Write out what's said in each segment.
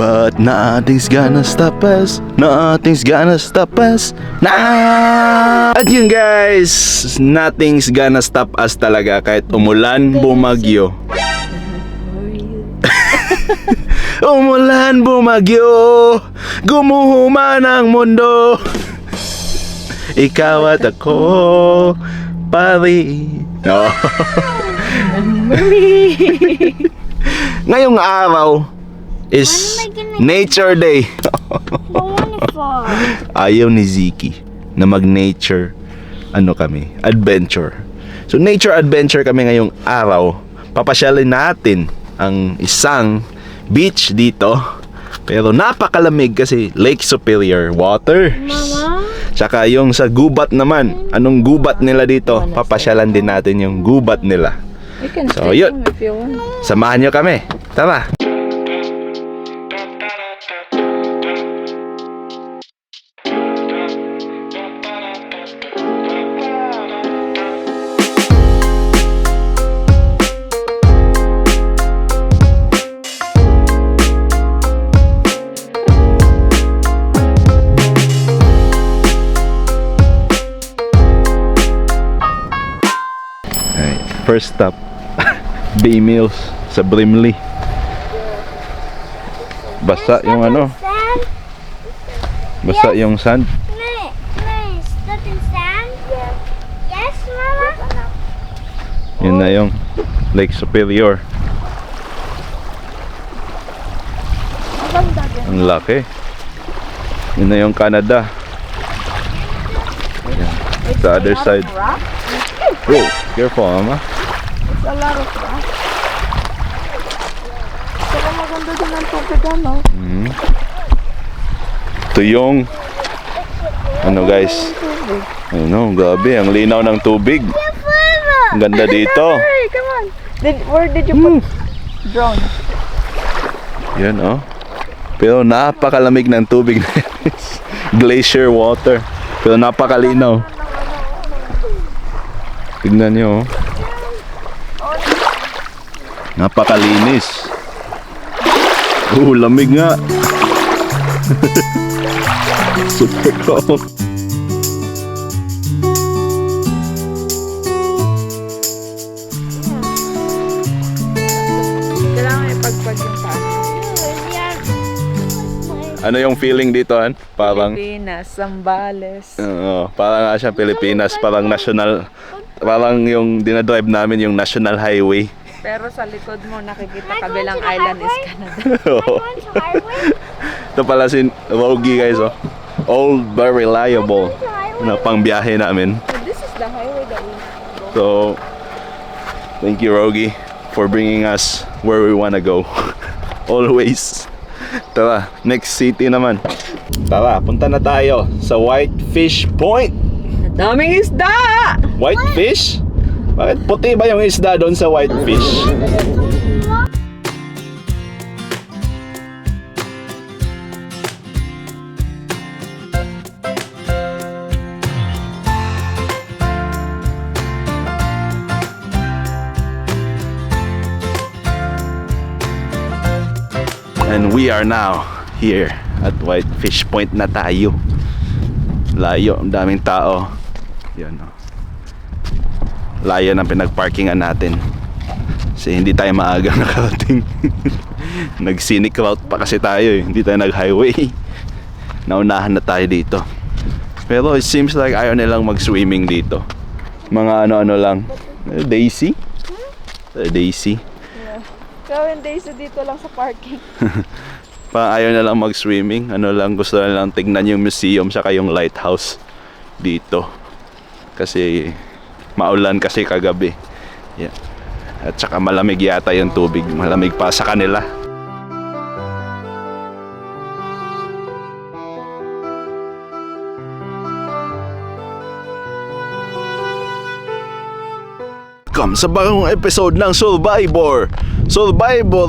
But nothing's gonna stop us. Nothing's gonna stop us. At yun guys, nothing's gonna stop us talaga kahit umulan, bumagyo. Umulan, bumagyo, gumuhuman ang mundo. Ikaw at ako, pari. No. Ngayong araw is Nature Day. Ayaw ni Ziki na mag-nature adventure. So nature adventure kami ngayong araw. Papasyalin natin ang isang beach dito. Pero napakalamig kasi Lake Superior Waters. Tsaka yung sa gubat naman. Anong gubat nila dito? Papasyalan din natin yung gubat nila. So yun, samahan nyo kami. Tara. First stop, Bay Mills sa Brimley. Basa yung basa yung sand. Yun na yung Lake Superior. Ang laki. Yun na yung Canada. Yan. The other side. Oh, careful, mama. It's a lot of rock. Saka maganda din ang tubig, ano? Ito yung guys. Grabe, ang linaw ng tubig. Ang ganda dito. Hey, come on. Where did you put drone? Yan, Pero napakalamig ng tubig. Glacier water. Pero napakalinaw. Tignan nyo, napakalinis. Lamig nga. Super cool. Kailangan ipagpag yung paano. Ano yung feeling dito, Han? Parang Pilipinas, Zambales. parang nga siya Pilipinas. Parang national. Parang yung dinadrive namin yung National Highway. Pero sa likod mo nakikita kabilang island is Canada. Ito pala si Rogi guys, old but reliable na pangbiyahe namin. So this is the highway that we go. So thank you Rogi for bringing us where we wanna go. Always. Tara, next city naman. Tara, punta na tayo sa Whitefish Point. Daming isda! Whitefish? Bakit puti ba yung isda doon sa Whitefish? And we are now here at Whitefish Point na tayo. Layo, ang daming tao. Yan, layo ng pinagparkingan natin kasi hindi tayo maaga nakarating. Nag scenic route pa kasi tayo hindi tayo nag highway. Naunahan na tayo dito. Pero it seems like ayaw nilang mag swimming dito. Mga ano lang, Daisy. Daisy. Gawin Daisy dito lang sa parking. Pa ayaw na lang mag swimming. Gusto na lang tignan yung museum saka yung lighthouse dito. Kasi maulan kasi kagabi. Yeah. At saka malamig yata yung tubig. Malamig pa sa kanila. Welcome sa bagong episode ng Survivor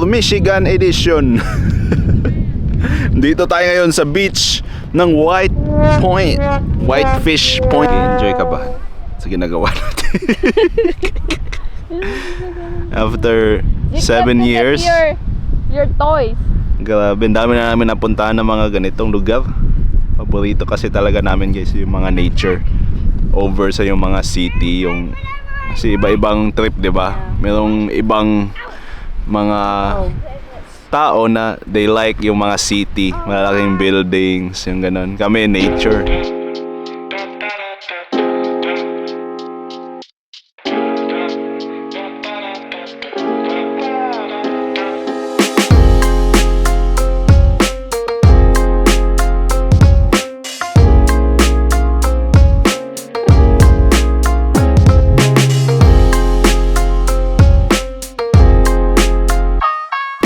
Michigan Edition. Dito tayo ngayon sa beach ng Whitefish Point. Enjoy ka ba sa ginagawa natin? After 7 years, your toys. Grabe, ang dami na namin napuntahan ng mga ganitong lugar. Paborito kasi talaga namin guys yung mga nature over sa yung mga city, yung kasi iba-ibang trip, 'di ba? Merong ibang mga tao na they like yung mga city, malalaking buildings, yung ganun. Kami nature.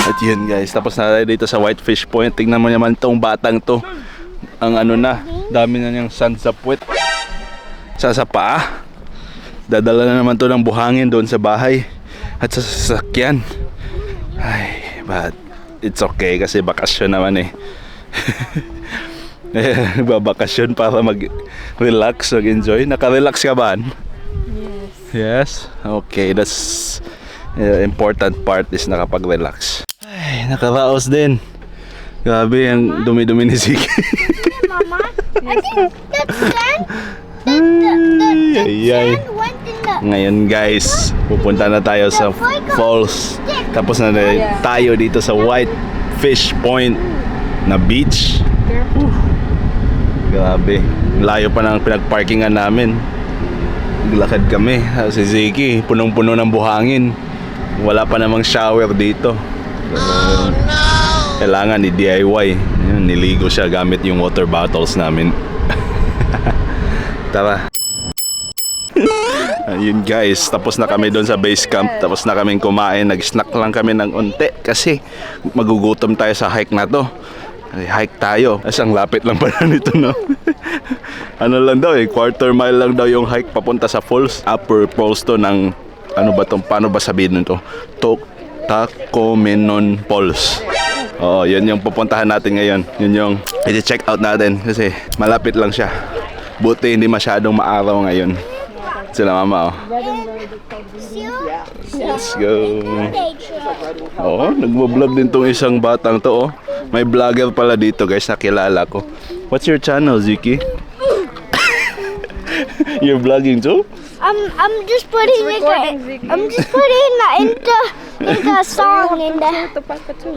At yun guys, tapos na tayo dito sa Whitefish Point. Tingnan mo naman tong batang to. Ang ano na, dami na niyang sand sa puwet. Sa paa. Dadala na naman to ng buhangin doon sa bahay. At sa sasakyan. Ay, but it's okay kasi bakasyon naman eh. Nagbabakasyon para mag-relax, mag-enjoy. Naka-relax ka ba? Yes. Yes? Okay, that's important part is nakapag-relax. Ay, nakaraos din. Grabe, ang dumi-dumi ni Ziki. Mama, I think that's sand. Ay. Ngayon guys, pupunta na tayo sa falls. Tapos na tayo dito sa Whitefish Point na beach. Grabe, layo pa ng pinag-parkingan namin. Naglakad kami. Si Ziki, punong-puno ng buhangin. Wala pa namang shower dito. Kailangan i-DIY. Ayun, niligo siya gamit yung water bottles namin. Tara. Ayun guys, tapos na kami doon sa base camp. Tapos na kaming kumain. Nag-snack lang kami ng unti kasi magugutom tayo sa hike na to. Hike tayo. As ang lapit lang pala nito, no? Ano lang daw eh, quarter mile lang daw yung hike papunta sa falls. Upper falls to ng, ano ba tong, paano ba sabihin nito? Tacomenon Falls. Oo, yun yung pupuntahan natin ngayon. Yun yung i-check out natin kasi malapit lang siya. Buti hindi masyadong maaraw ngayon. Sila mama, oh. Let's go. Oo, nagbo-vlog din tong isang batang to, oh. May vlogger pala dito guys, nakilala ko. What's your channel, Ziki? You're vlogging too? I'm just putting it. I'm just putting it into a song in there.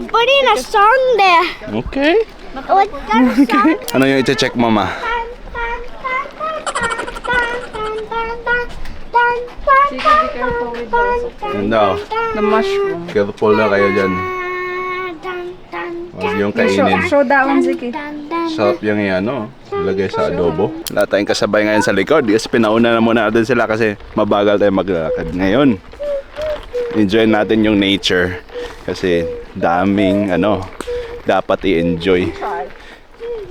Putting a song there. Okay. What kind of song? Ano yung i-check, mama? Sige, be careful with those. Yan daw. The mushroom. Careful na kayo dyan. Huwag yung kainin. Show that one, Ziki. Sarap yung ano, ilagay sa adobo. Wala tayong kasabay ngayon sa likod. Yes, pinauna na muna natin sila kasi mabagal tayo maglakad. Ngayon, enjoy natin yung nature. Kasi daming ano, dapat i-enjoy.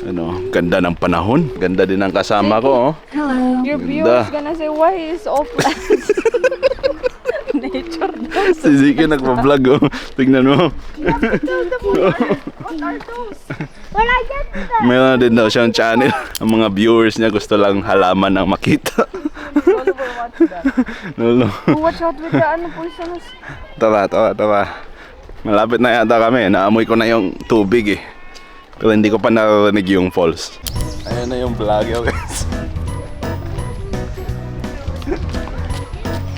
Ano, ganda ng panahon. Ganda din ang kasama ko, oh. Your Ganda. viewers gonna say, why is all plants? Nature daw. Si Ziki nagpa-vlog, oh. Tingnan mo. What are those? When I get the Meron din daw siyang channel. Ang mga viewers niya gusto lang halaman ang makita. Solo will watch that. Lolo. Watch out with the ano poisonous. Tara. Malapit na yata kami. Naamoy ko na yung tubig eh. Pero hindi ko pa naririnig yung falls. Ayan na yung vlogger guys.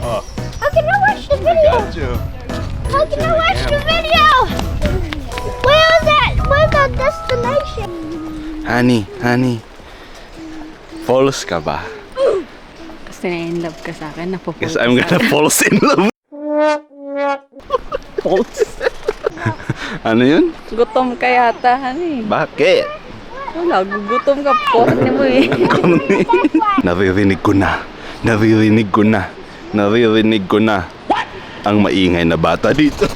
Oh, how can I watch the video? got you. How can I watch the video? Where's that destination? Honey. Falls ka ba? Kasi na-in love ka sa akin. Guess I'm gonna falls in love. Falls. Ano yun? Gutom ka yata, honey. Bakit? Wala, gugutom ka po. Ano mo eh. Naririnig ko na ang maingay na bata dito.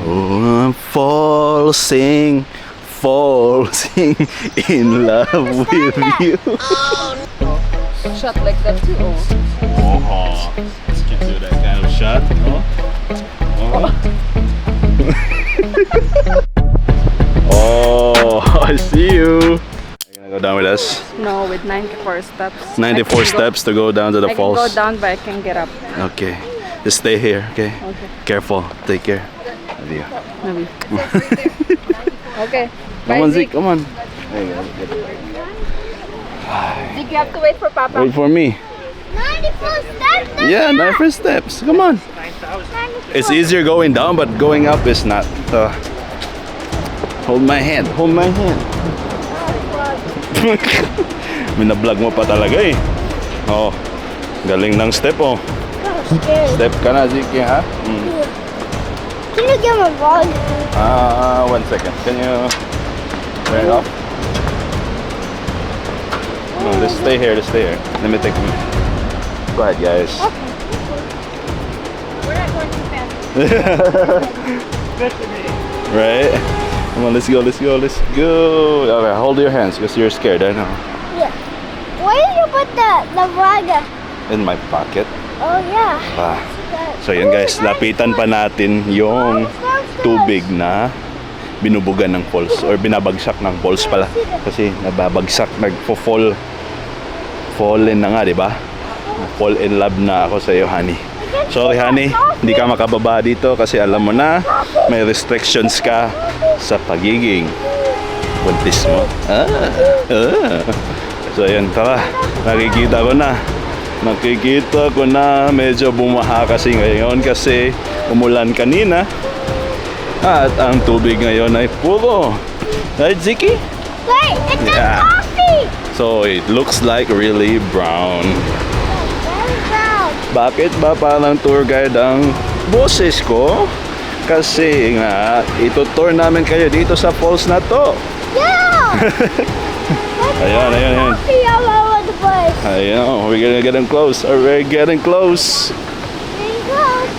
Oh, I'm falling in love with you. Shot like that too. Oh, can't do that kind of shot. Oh, I see you. Are you gonna go down with us? No, with 94 steps. 94 steps to go down to the I falls. can go down, but I can get up. Okay. Just stay here, okay? Okay. Careful. Take care. Adios. Nabi. Okay. Come Bye, on, Zeke. Zeke. Come on. Zeke, you have to wait for Papa. Wait for me. 94 steps. Yeah, 9 first steps. Come on. It's easier going down, but going up is not. Hold my hand. Hold my hand. Minablog mo pa talaga eh. Oh, galing ng step oh. Step ka na, Zeke, ha? Can you get my vlog? 1 second. Can you turn it off? No, just stay here. Just stay here. Let me take me. Go ahead, guys. We're not going too fast. Right? Come on, let's go. Let's go. Let's go. Okay, hold your hands because you're scared. I know. Yeah. Where did you put the vlog? In my pocket. Oh yeah. So yun guys, lapitan pa natin yung tubig na binubugan ng falls or binabagsak ng falls pala kasi nababagsak, nagfo-fall fallen na nga, di ba? Fall in love na ako sa iyo, honey. Sorry honey, hindi ka makababa dito kasi alam mo na may restrictions ka sa pagiging buntis mo. So yun, tara, nakikita ko na medyo bumaha kasi ngayon kasi umulan kanina at ang tubig ngayon ay puro. Right, Ziki? Wait, it's Yeah. coffee. So it looks like really brown. Very brown. Bakit ba parang tour guide ang boses ko? Kasi nga, itutour namin kayo dito sa falls na to. Yeah. Ayan. Coffee all over the place. Ayan, we're gonna get close. We're getting close. Getting close.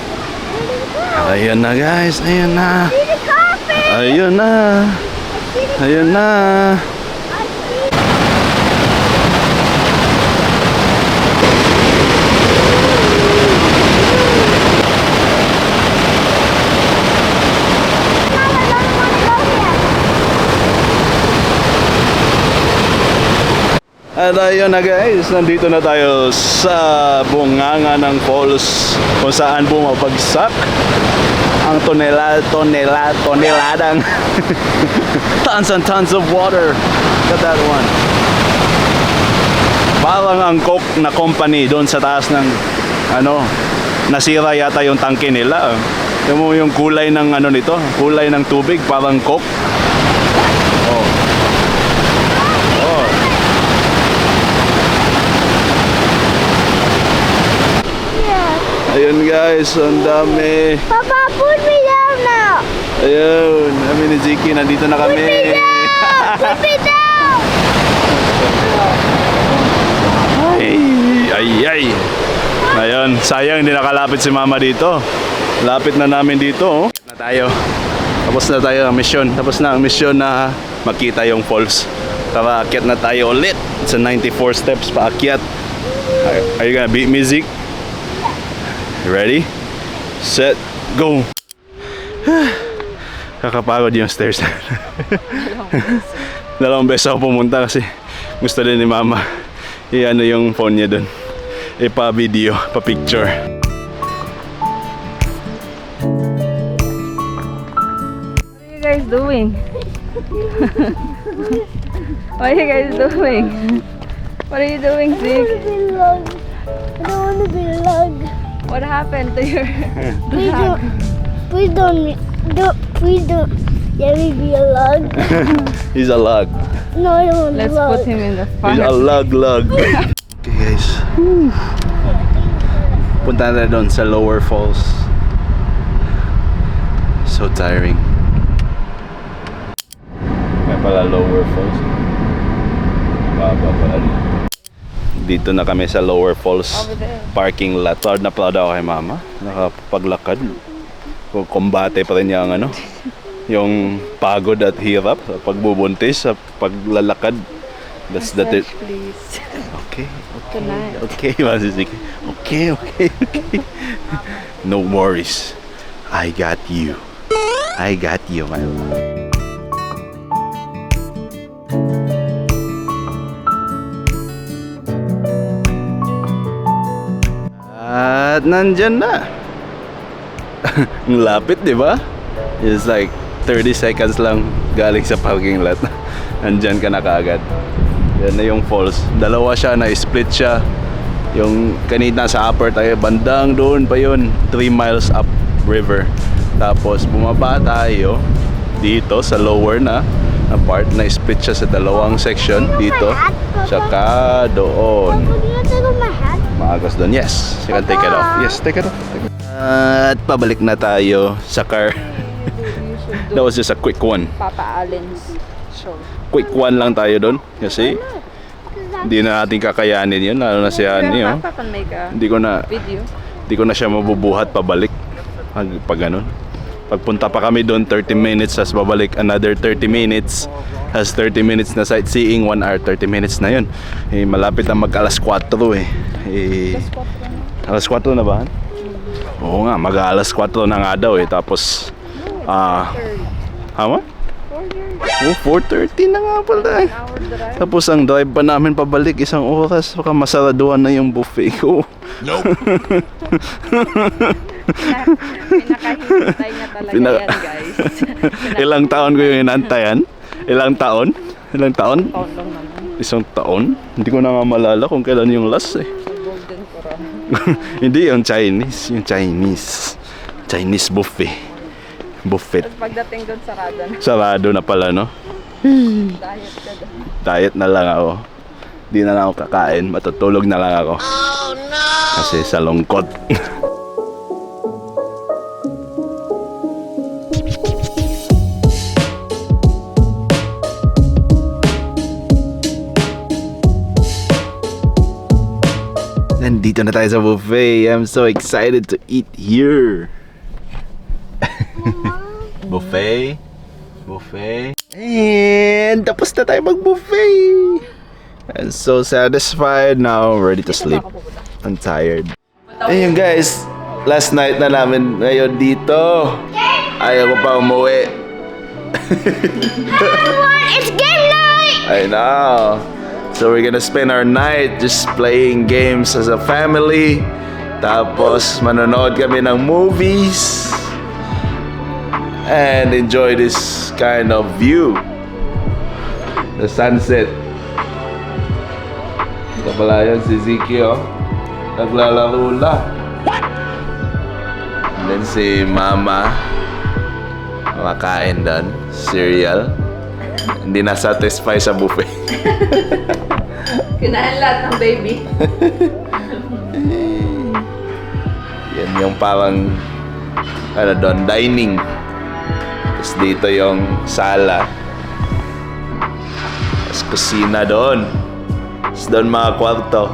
Getting close. Ayan na guys, ayan na. See the coffee. Ayun na. Ayun na. I see. Mom, I don't want to go here. At ayun na guys, nandito na tayo sa bunganga ng falls kung saan bumabagsak ang toneladang tons and tons of water. Look at that one. Parang ang Coke na company doon sa taas ng nasira yata yung tangke nila. Tingnan mo yung kulay ng nito, kulay ng tubig parang Coke. Oh. Oh. Yeah. Ayun guys, ang dami. Papa, put me down now. Ayun, kami ni Ziki, nandito na kami. Put me down. Put me down. Ay. Ayun, sayang hindi nakalapit si Mama dito. Lapit na namin dito. Oh. Na tayo. Tapos na tayo ang mission. Tapos na ang mission na makita yung falls. Tara, akyat na tayo ulit. It's a 94 steps pa akyat. Are you gonna beat me, Zeke? You ready? Set, go! Kakapagod yung stairs. Dalawang beses ako pumunta kasi gusto din ni Mama i-ano yung phone niya dun. Ipa-video, pa-picture. What are you guys doing? What are you guys doing? What are you doing, Zeke? I don't want to be lug. What happened to your Please don't let me be a lug. He's a lug. No, I don't want Let's lug. put him in the He's a front. lug. Okay guys. Punta na doon sa Lower Falls. So tiring. May pala Lower Falls. Baba pala dito. Dito na kami sa Lower Falls Over there. parking lot. Proud na proud ako kay Mama. Nakapaglakad. Kumbate pa rin yung yung pagod at hirap sa pagbubuntis, sa paglalakad. That's the tip. Please. Okay. Good night. Okay, Masisiki. Okay. No worries. I got you. I got you, my love. At nandyan na. Ang lapit, di ba? It's like 30 seconds lang galing sa parking lot. Andyan ka na kaagad. Yan na yung falls. Dalawa siya, na-split siya. Yung kanina sa upper tayo, bandang doon pa yun. 3 miles up river. Tapos bumaba tayo dito sa lower na part, na-split siya sa dalawang section. Dito, saka doon. Maagos doon. Yes, you can take it off. Yes, take it off. At pabalik na tayo sa car. That was just a quick one. Papa Allen's show. Quick one lang tayo doon. Kasi hindi na natin kakayanin yun. Lalo na si Annie. Oh. Papa can make a Hindi ko na siya mabubuhat pabalik. Pag ganun. Pagpunta pa kami doon, 30 minutes. As babalik, another 30 minutes. Has 30 minutes na sightseeing. 1 hour, 30 minutes na yun. Eh, malapit na mag alas 4 eh. Alas 4 na ba? Oo nga, mag alas 4 na nga daw eh. Tapos, how? Oh, 4:30 na nga pala eh. Tapos ang drive pa namin pabalik, 1 oras. Baka masaraduhan na yung buffet ko. Pinakahintay niya talaga yan, guys. Ilang taon ko yung inantayan? Ilang taon? Taon lang naman. 1 taon? Hindi ko na nga malala kung kailan yung last eh. Golden Corral. Hindi, yung Chinese buffet. Buffet. Tapos pagdating doon, sarado na. Sarado na pala, no? Diet ka doon. Diet na lang ako. Di na lang ako kakain. Matutulog na lang ako. Oh, no! Kasi sa lungkot. Nandito na tayo sa buffet. I'm so excited to eat here. Buffet. And tapos na tayo mag-buffet. I'm so satisfied now. Ready to sleep. I'm tired. Ayun guys. Last night na namin ngayon dito. Ayaw ko pa umuwi. It's game night! I know. So we're gonna spend our night just playing games as a family. Tapos manonood kami ng movies. And enjoy this kind of view. The sunset. Ito pala yun si Ziki, oh. Naglalaro na. And then si Mama kumakain doon. Cereal. Hindi na satisfy sa buffet. Kinain lahat ng baby. Yan yung parang ano doon, dining. Tapos dito yung sala. Tapos kusina doon. Tapos doon mga kwarto.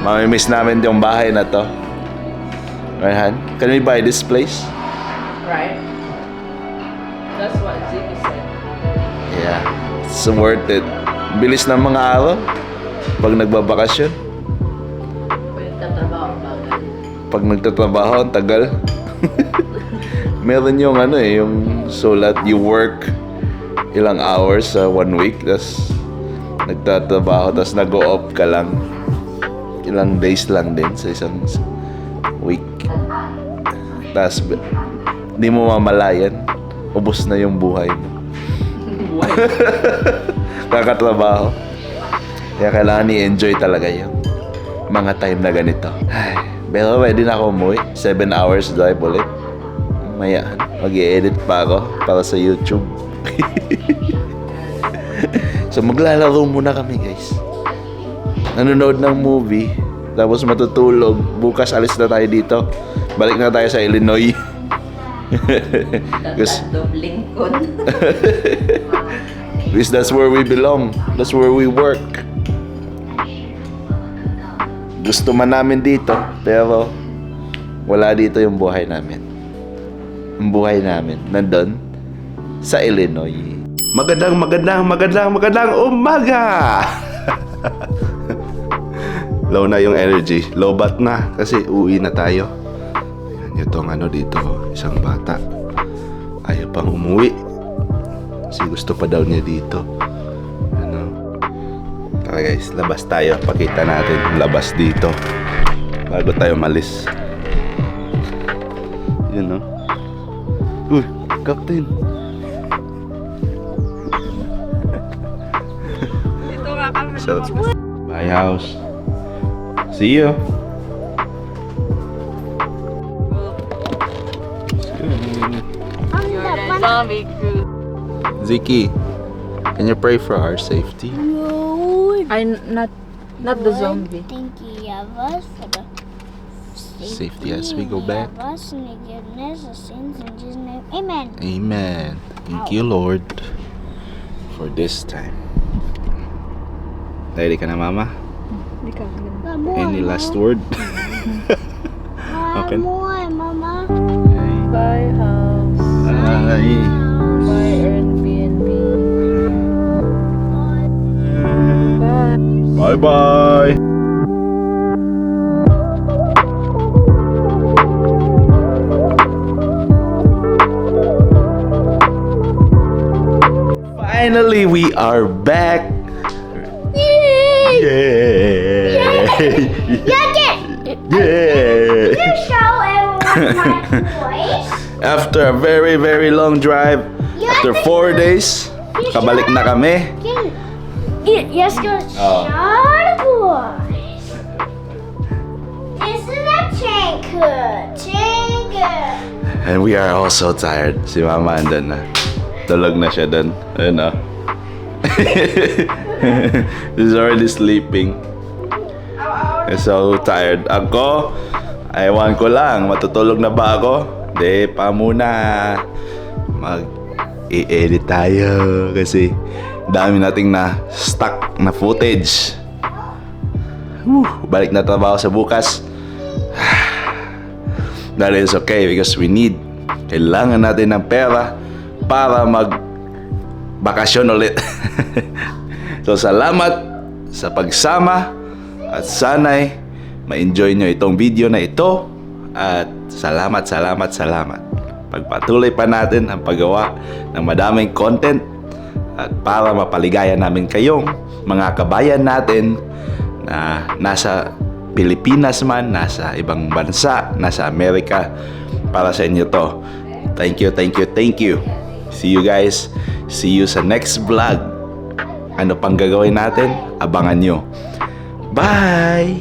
Mamimiss namin yung bahay na to. Right, can we buy this place? Right? That's what Ziggy said. Yeah, it's worth it. Bilis ng mga araw pag nagbabakasyon. Pag nagtatrabaho, ang tagal. Meron yung ano eh, yung sulat, you work ilang hours sa 1 week, tas nagtatrabaho, tas nag-o-off ka lang. Ilang days lang din sa isang week. Tas di mo mamalayan, ubos na yung buhay mo. Kakatrabaho. Kaya kailangan i-enjoy talaga yung mga time na ganito. Ay, pero pwede na ako umuwi. 7 hours drive ulit. Maya, mag-i-edit pa ako para sa YouTube. So maglalaro muna kami guys. Nanonood ng movie. Tapos matutulog. Bukas alis na tayo dito. Balik na tayo sa Illinois. Because Lincoln. because that's where we belong. That's where we work. Gusto man namin dito, pero wala dito yung buhay namin. Ang buhay namin nandun sa Illinois. Magandang umaga! Low na yung energy. Lobat na kasi uwi na tayo. Ayan, itong ano dito, isang bata. Ayaw pang umuwi. Kasi gusto pa daw niya dito. Ano? Tara guys, labas tayo. Pakita natin yung labas dito bago tayo malis. Yun, no? Uy, Captain. Ito nga kami. So, bye, house. See you. Zombie crew. Ziki, can you pray for our safety? No. Not the zombie. Thank you, Yavas, for the Safety as we go back. Yavas, and the goodness of sins in Jesus' name. Amen. Amen. Thank you, Lord, for this time. Ready ka na, Mama? Any last word? Okay. Mama. Bye house. Bye. Bye Airbnb. Bye. Bye-bye. Finally, we are back. Yay! Yay! Yay! Yay! Show everyone my toys. After a very, very long drive, after 4 days, kabalik na kami. Yes, go. Oh. Boys. This is a tanker. And we are all so tired. Si Mama andun na. Tulog na siya dun. Ayun na. She's already sleeping. I'm so tired. Ako, ewan ko lang, matutulog na ba ako? Di pa muna. Mag-i-edit tayo kasi dami nating na stuck na footage. Balik na trabaho sa bukas. That is okay because kailangan natin ng pera para mag-bakasyon ulit. So salamat sa pagsama at sana'y ma-enjoy nyo itong video na ito at salamat. Pagpatuloy pa natin ang paggawa ng madaming content at para mapaligaya namin kayong mga kabayan natin na nasa Pilipinas man, nasa ibang bansa, nasa Amerika, para sa inyo to. Thank you. See you guys. See you sa next vlog. Ano pang gagawin natin? Abangan nyo. Bye!